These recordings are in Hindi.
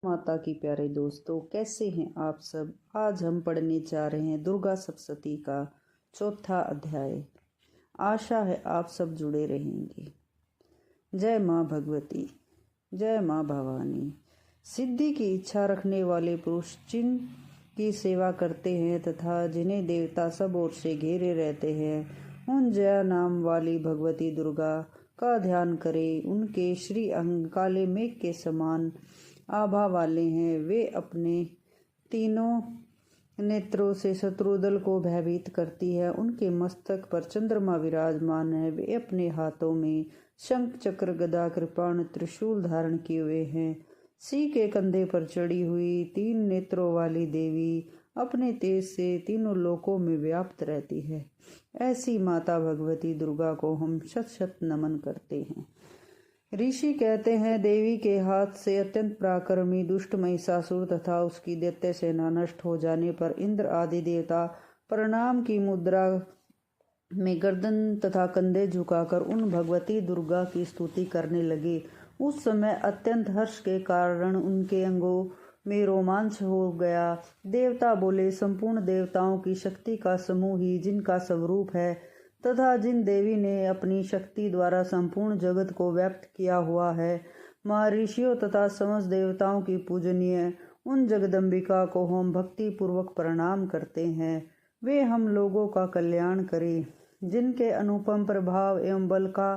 माता की प्यारे दोस्तों, कैसे हैं आप सब। आज हम पढ़ने जा रहे हैं दुर्गा सप्तशती का चौथा अध्याय। आशा है आप सब जुड़े रहेंगे। जय माँ भगवती, जय माँ भवानी। सिद्धि की इच्छा रखने वाले पुरुष जिनकी सेवा करते हैं तथा जिन्हें देवता सब ओर से घेरे रहते हैं, उन जया नाम वाली भगवती दुर्गा का ध्यान करें। उनके श्री अंग काले मेघ के समान आभा वाले हैं। वे अपने तीनों नेत्रों से शत्रुदल को भयभीत करती है। उनके मस्तक पर चंद्रमा विराजमान है। वे अपने हाथों में शंख चक्र गदा कृपाण त्रिशूल धारण किए हुए हैं। सिंह के कंधे पर चढ़ी हुई 3 नेत्रों वाली देवी अपने तेज से तीनों लोकों में व्याप्त रहती है। ऐसी माता भगवती दुर्गा को हम शत शत नमन करते हैं। ऋषि कहते हैं, देवी के हाथ से अत्यंत पराक्रमी दुष्ट महिषासुर तथा उसकी दैत्य सेना नष्ट हो जाने पर इंद्र आदि देवता प्रणाम की मुद्रा में गर्दन तथा कंधे झुकाकर उन भगवती दुर्गा की स्तुति करने लगे। उस समय अत्यंत हर्ष के कारण उनके अंगों में रोमांच हो गया। देवता बोले, संपूर्ण देवताओं की शक्ति का समूह ही जिनका स्वरूप है तथा जिन देवी ने अपनी शक्ति द्वारा संपूर्ण जगत को व्याप्त किया हुआ है, महर्षियों तथा समस्त देवताओं की पूजनीय उन जगदम्बिका को हम भक्ति पूर्वक प्रणाम करते हैं। वे हम लोगों का कल्याण करें। जिनके अनुपम प्रभाव एवं बल का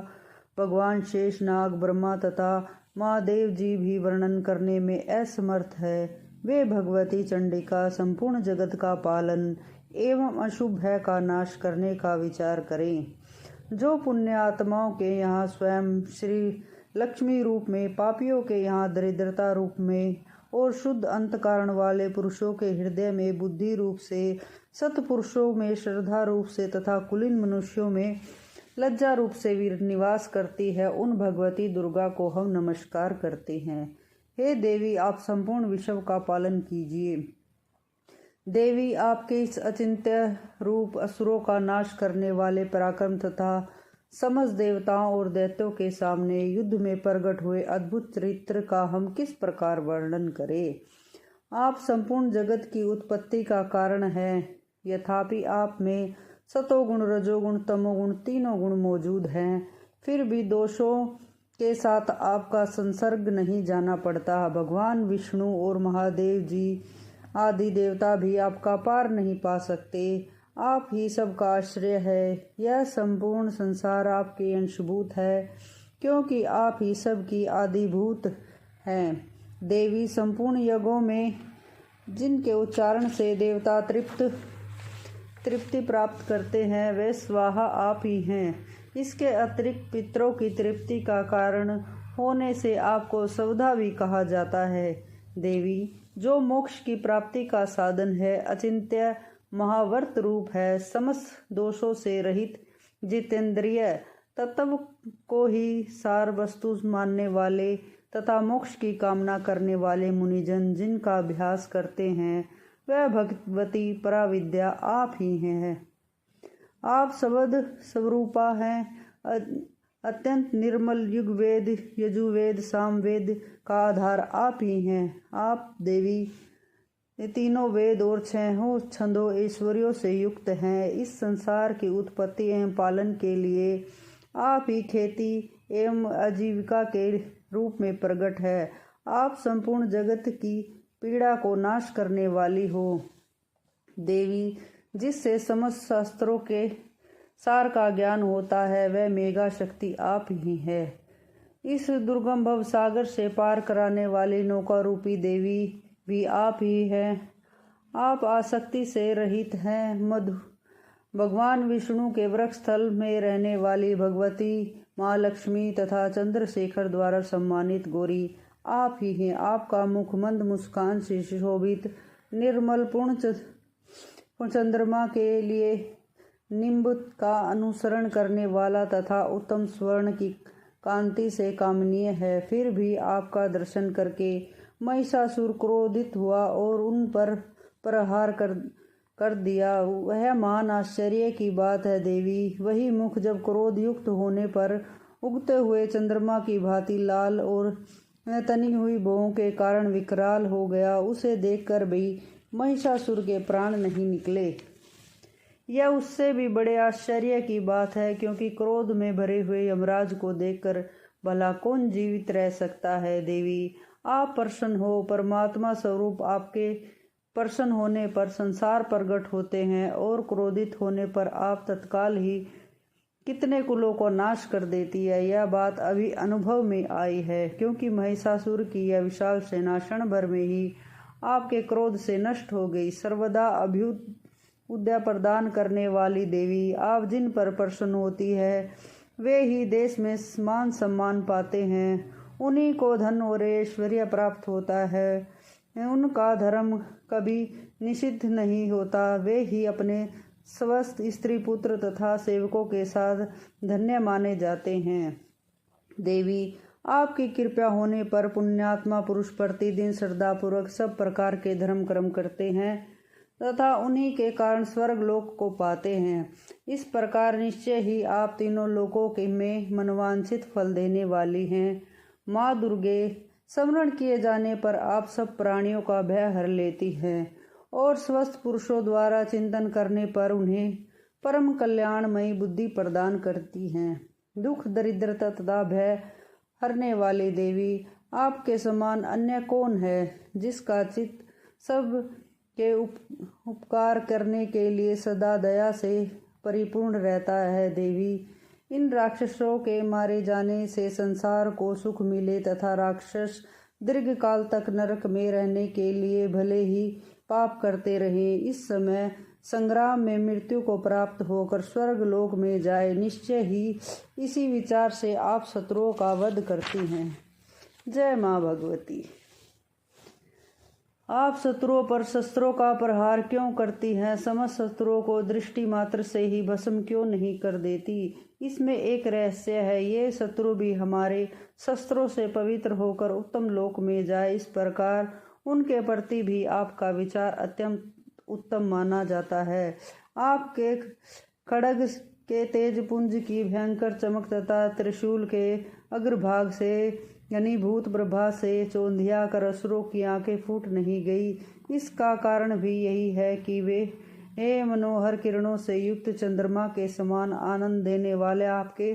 भगवान शेषनाग, ब्रह्मा तथा महादेव जी भी वर्णन करने में असमर्थ है, वे भगवती चंडिका संपूर्ण जगत का पालन एवं अशुभ भय का नाश करने का विचार करें। जो पुण्य आत्माओं के यहाँ स्वयं श्री लक्ष्मी रूप में, पापियों के यहाँ दरिद्रता रूप में और शुद्ध अंतःकरण वाले पुरुषों के हृदय में बुद्धि रूप से, सत्पुरुषों में श्रद्धा रूप से तथा कुलीन मनुष्यों में लज्जा रूप से वीर निवास करती है, उन भगवती दुर्गा को हम नमस्कार करते हैं। हे देवी, आप संपूर्ण विश्व का पालन कीजिए। देवी, आपके इस अचिंत्य रूप असुरों का नाश करने वाले पराक्रम तथा समस्त देवताओं और दैत्यों के सामने युद्ध में प्रकट हुए अद्भुत चरित्र का हम किस प्रकार वर्णन करें। आप संपूर्ण जगत की उत्पत्ति का कारण हैं, यथापि आप में सतोगुण, रजोगुण, तमोगुण तीनों गुण मौजूद हैं। फिर भी दोषों के साथ आपका संसर्ग नहीं जाना पड़ता। भगवान विष्णु और महादेव जी आदि देवता भी आपका पार नहीं पा सकते। आप ही सबका आश्रय है। यह संपूर्ण संसार आपके अंशभूत है, क्योंकि आप ही सबकी आदिभूत हैं। देवी, संपूर्ण यज्ञों में जिनके उच्चारण से देवता तृप्ति प्राप्त करते हैं, वे स्वाहा आप ही हैं। इसके अतिरिक्त पितरों की तृप्ति का कारण होने से आपको सवधा भी कहा जाता है। देवी, जो मोक्ष की प्राप्ति का साधन है, अचिंत्य महावर्त रूप है, समस्त दोषों से रहित जितेंद्रिय तत्व को ही सार वस्तु मानने वाले तथा मोक्ष की कामना करने वाले मुनिजन जिनका अभ्यास करते हैं, वह भगवती पराविद्या आप ही हैं। आप शब्द स्वरूपा हैं। अत्यंत निर्मल युगवेद, यजुर्वेद, सामवेद का आधार आप ही हैं। आप देवी तीनों वेद और 6 छंदों ऐश्वर्यों से युक्त हैं। इस संसार की उत्पत्ति एवं पालन के लिए आप ही खेती एवं आजीविका के रूप में प्रकट है। आप संपूर्ण जगत की पीड़ा को नाश करने वाली हो। देवी, जिससे समस्त शास्त्रों के सार का ज्ञान होता है, वह मेघा शक्ति आप ही है। इस दुर्गम भव सागर से पार कराने वाली नौका रूपी देवी भी आप ही हैं। आप आसक्ति से रहित हैं। भगवान विष्णु के वृक्ष स्थल में रहने वाली भगवती माँ लक्ष्मी तथा चंद्रशेखर द्वारा सम्मानित गौरी आप ही हैं। आपका मुख मंद मुस्कान से शोभित निर्मल पूर्ण चंद्रमा के लिए निम्ब का अनुसरण करने वाला तथा उत्तम स्वर्ण की कांति से कामनीय है। फिर भी आपका दर्शन करके महिषासुर क्रोधित हुआ और उन पर प्रहार कर दिया। वह महान आश्चर्य की बात है। देवी, वही मुख जब क्रोध युक्त होने पर उगते हुए चंद्रमा की भांति लाल और तनी हुई भौं के कारण विकराल हो गया। उसे देखकर भी महिषासुर के प्राण नहीं निकले। यह उससे भी बड़े आश्चर्य की बात है, क्योंकि क्रोध में भरे हुए यमराज को देखकर भला कौन जीवित रह सकता है। देवी, आप प्रसन्न हो। परमात्मा स्वरूप आपके प्रसन्न होने पर संसार प्रकट होते हैं और क्रोधित होने पर आप तत्काल ही कितने कुलों को नाश कर देती है। यह बात अभी अनुभव में आई है, क्योंकि महिषासुर की यह विशाल सेना क्षण भर में ही आपके क्रोध से नष्ट हो गई। सर्वदा अभ्युदय प्रदान करने वाली देवी, आप जिन पर प्रसन्न होती है वे ही देश में मान सम्मान पाते हैं। उन्हीं को धन और ऐश्वर्य प्राप्त होता है। उनका धर्म कभी निषिद्ध नहीं होता। वे ही अपने स्वस्थ स्त्री पुत्र तथा सेवकों के साथ धन्य माने जाते हैं। देवी, आपकी कृपा होने पर पुण्यात्मा पुरुष प्रतिदिन श्रद्धापूर्वक सब प्रकार के धर्म कर्म करते हैं तथा उन्हीं के कारण स्वर्ग लोक को पाते हैं। इस प्रकार निश्चय ही आप तीनों लोकों के में मनवांछित फल देने वाली हैं। माँ दुर्गे, स्मरण किए जाने पर आप सब प्राणियों का भय हर लेती हैं और स्वस्थ पुरुषों द्वारा चिंतन करने पर उन्हें परम कल्याणमयी बुद्धि प्रदान करती हैं। दुख दरिद्रता तथा भय हरने वाली देवी, आपके समान अन्य कौन है जिसका चित्त सब के उपकार करने के लिए सदा दया से परिपूर्ण रहता है। देवी, इन राक्षसों के मारे जाने से संसार को सुख मिले तथा राक्षस दीर्घ काल तक नरक में रहने के लिए भले ही पाप करते रहे, इस समय संग्राम में मृत्यु को प्राप्त होकर स्वर्ग लोक में जाए। निश्चय ही इसी विचार से आप शत्रुओं का वध करती हैं। जय माँ भगवती। आप शत्रुओं पर शस्त्रों का प्रहार क्यों करती हैं? समस्त शत्रुओं को दृष्टि मात्र से ही भस्म क्यों नहीं कर देती? इसमें एक रहस्य है। ये शत्रु भी हमारे शस्त्रों से पवित्र होकर उत्तम लोक में जाए, इस प्रकार उनके प्रति भी आपका विचार अत्यंत उत्तम माना जाता है। आपके खड्ग के तेज पुंज की भयंकर चमक तथा त्रिशूल के अग्रभाग से घनीभूत प्रभा से चौंधिया कर असुरों की आंखें फूट नहीं गई। इसका कारण भी यही है कि वे मनोहर किरणों से युक्त चंद्रमा के समान आनंद देने वाले आपके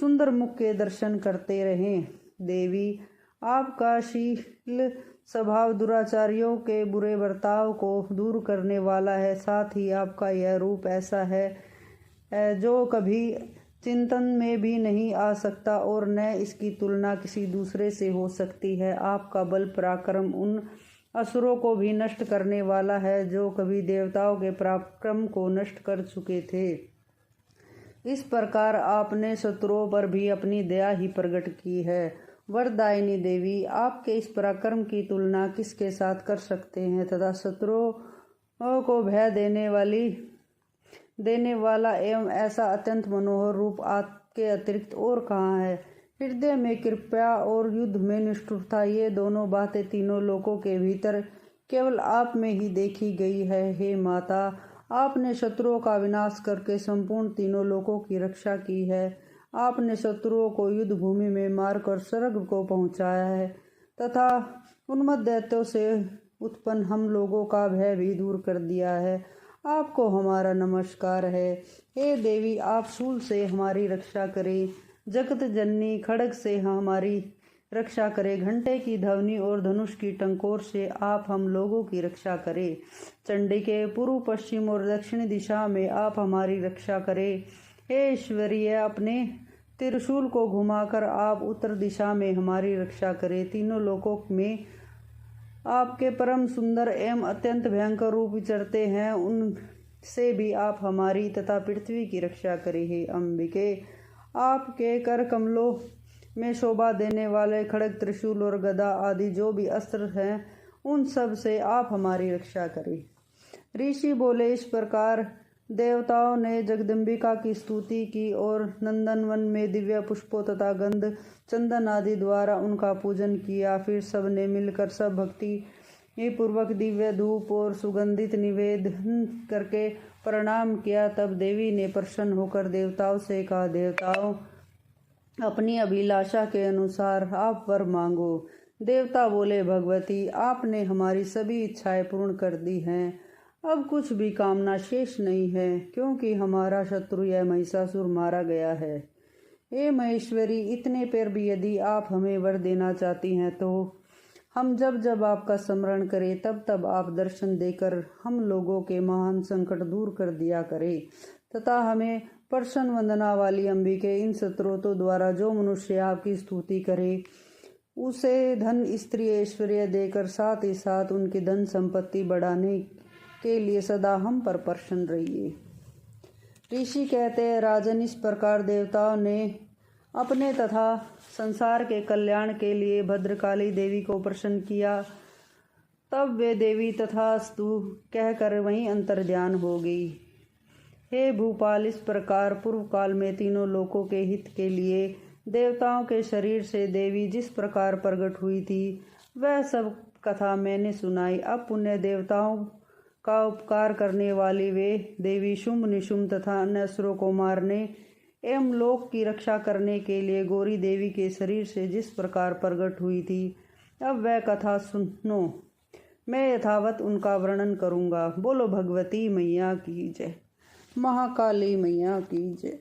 सुंदर मुख के दर्शन करते रहें। देवी, आपका शील स्वभाव दुराचारियों के बुरे बर्ताव को दूर करने वाला है। साथ ही आपका यह रूप ऐसा है जो कभी चिंतन में भी नहीं आ सकता और न इसकी तुलना किसी दूसरे से हो सकती है। आपका बल पराक्रम उन असुरों को भी नष्ट करने वाला है जो कभी देवताओं के पराक्रम को नष्ट कर चुके थे। इस प्रकार आपने शत्रुओं पर भी अपनी दया ही प्रकट की है। वरदायिनी देवी, आपके इस पराक्रम की तुलना किसके साथ कर सकते हैं तथा शत्रुओं को भय देने वाला एवं ऐसा अत्यंत मनोहर रूप आपके अतिरिक्त और कहाँ है? हृदय में कृपा और युद्ध में निष्ठुरता, ये दोनों बातें तीनों लोकों के भीतर केवल आप में ही देखी गई है। हे माता, आपने शत्रुओं का विनाश करके संपूर्ण तीनों लोकों की रक्षा की है। आपने शत्रुओं को युद्ध भूमि में मारकर स्वर्ग को पहुंचाया है तथा उन्मत्त दैत्यों से उत्पन्न हम लोगों का भय भी दूर कर दिया है। आपको हमारा नमस्कार है। हे देवी, आप शूल से हमारी रक्षा करें, जगत जननी खड्ग से हमारी रक्षा करें, घंटे की ध्वनि और धनुष की टंकोर से आप हम लोगों की रक्षा करें। चंडिके, पूर्व पश्चिम और दक्षिण दिशा में आप हमारी रक्षा करें। हे ईश्वरीय, अपने त्रिशूल को घुमाकर आप उत्तर दिशा में हमारी रक्षा करें। तीनों लोकों में आपके परम सुंदर एवं अत्यंत भयंकर रूप विचरते हैं, उनसे भी आप हमारी तथा पृथ्वी की रक्षा करें। हे अंबिके, आपके कर कमलों में शोभा देने वाले खड्ग, त्रिशूल और गदा आदि जो भी अस्त्र हैं, उन सब से आप हमारी रक्षा करें। ऋषि बोले, इस प्रकार देवताओं ने जगदम्बिका की स्तुति की और नंदनवन में दिव्य पुष्पों तथा गंध चंदन आदि द्वारा उनका पूजन किया। फिर सब ने मिलकर सब भक्ति पूर्वक दिव्य धूप और सुगंधित निवेदन करके प्रणाम किया। तब देवी ने प्रसन्न होकर देवताओं से कहा, देवताओं, अपनी अभिलाषा के अनुसार आप वर मांगो। देवता बोले, भगवती आपने हमारी सभी इच्छाएं पूर्ण कर दी हैं, अब कुछ भी कामना शेष नहीं है, क्योंकि हमारा शत्रु यह महिषासुर मारा गया है। हे महेश्वरी, इतने पर भी यदि आप हमें वर देना चाहती हैं तो हम जब जब आपका स्मरण करें तब तब आप दर्शन देकर हम लोगों के महान संकट दूर कर दिया करें, तथा हमें प्रसन्न वंदना वाली अंबिके इन स्त्रोतों द्वारा जो मनुष्य आपकी स्तुति करे उसे धन स्त्री ऐश्वर्य देकर साथ ही साथ उनकी धन संपत्ति बढ़ाने के लिए सदा हम पर प्रसन्न रहिए। ऋषि कहते हैं, राजन, इस प्रकार देवताओं ने अपने तथा संसार के कल्याण के लिए भद्रकाली देवी को प्रसन्न किया। तब वे देवी तथास्तु कहकर वहीं अंतर्ध्यान हो गई। हे भूपाल, इस प्रकार पूर्व काल में तीनों लोकों के हित के लिए देवताओं के शरीर से देवी जिस प्रकार प्रकट हुई थी वह सब कथा मैंने सुनाई। अब पुण्य देवताओं का उपकार करने वाली वे देवी शुंभ निशुंभ तथा अन्य असुरों को मारने एवं लोक की रक्षा करने के लिए गौरी देवी के शरीर से जिस प्रकार प्रकट हुई थी, अब वह कथा सुनो। मैं यथावत उनका वर्णन करूँगा। बोलो भगवती मैया की जय, महाकाली मैया की जय।